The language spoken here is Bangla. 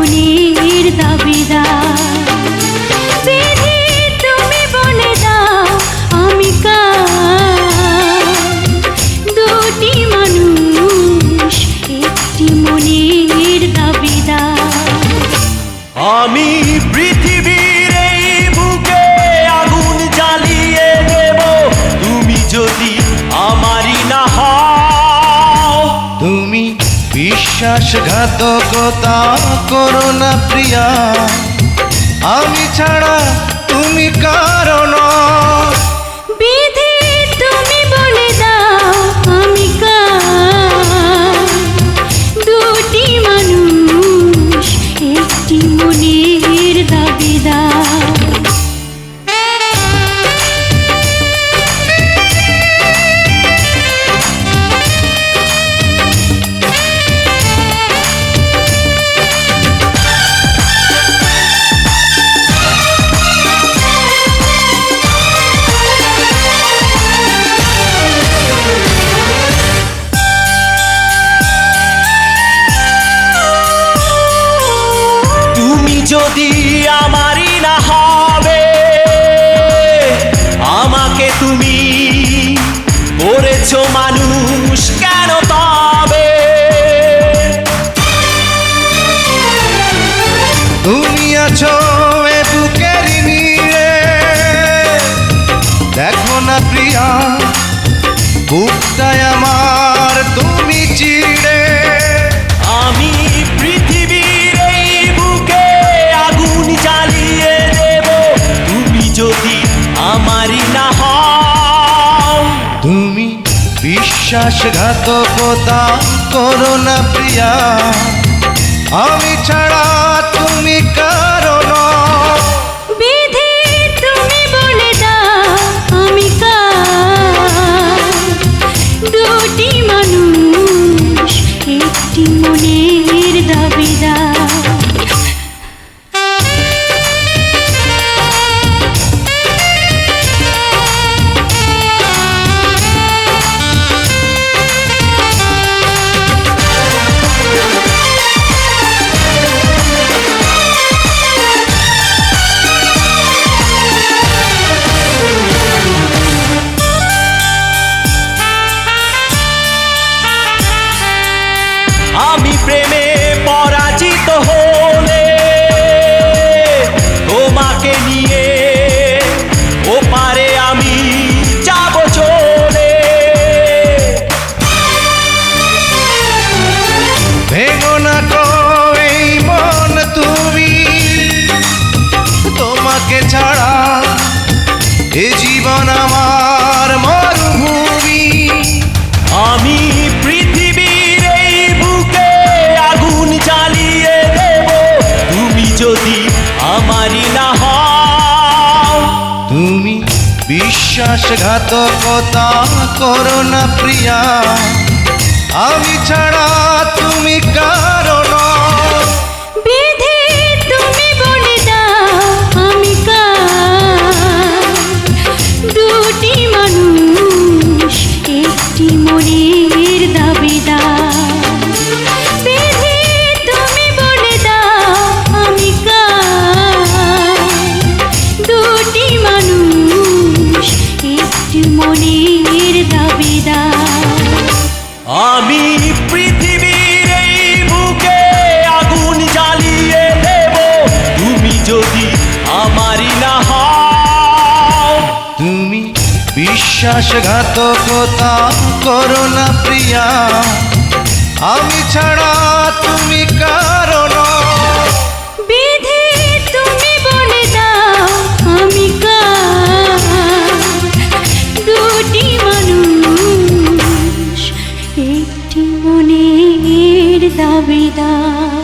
মনের দাবিদার। বিধি তুমি বলে দাও আমি কার, দুটি মানুষ একটি মনের দাবিদার। আমি পৃথিবীর এই বুকে আগুন জ্বালিয়ে দেব, তুমি যদি আমারই না হও। তুমি বিশ্বাসঘাতকতা করো না প্রিয়া, আমি ছাড়া তুমি কারণ। বিধি তুমি বলে দাও আমি কার, দুটি মানুষ একটি মনের দাবিদার। যদি আমারই না হবে, আমাকে তুমি করেছো মানুষ কেন তবে? তুমি আছো এ বুকের নিয়ে, দেখো না প্রিয়া বুকটায় আমার তুমি চিড়ে। আমি পৃথিবীর এই বুকে আগুন জ্বালিয়ে দেব, তুমি যদি আমারই না হও। তুমি বিশ্বাসঘাতকতা করো না প্রিয়া, আমি ছাড়া তুমি কারণ। বিধি তুমি বলে দাও আমি কার, দুটি মানুষ একটি মনের দাবিদার। আমি প্রেমে পরাজিত হলে তোমাকে নিয়ে ওপারে আমি যাব চলে। ভেঙো না গো এই মন তুমি, তোমাকে ছাড়া এ জীবন আমার মরুভূমি। আমি পৃথিবীর এই বুকে আগুন জ্বালিয়ে দেব, তুমি যদি আমারই না হও। তুমি বিশ্বাসঘাতকতা করো না প্রিয়া, আমি ছাড়া তুমি কারণ। বিধি তুমি বলে দাও আমি কার, দুটি মানুষ একটি মনের দাবিদার। বিধি তুমি বলে দাও আমি কার, দুটি মানুষ একটি মনের দাবিদার। আমি পৃথিবীর এই বুকে আগুন জ্বালিয়ে দেব, তুমি যদি আমারই না হও। তুমি বিশ্বাসঘাতকতা করো না প্রিয়া, আমি ছাড়া তুমি কারণ। বিধি তুমি বলে দাও আমি কার, দুটি মানুষ একটি মনের দাবিদার।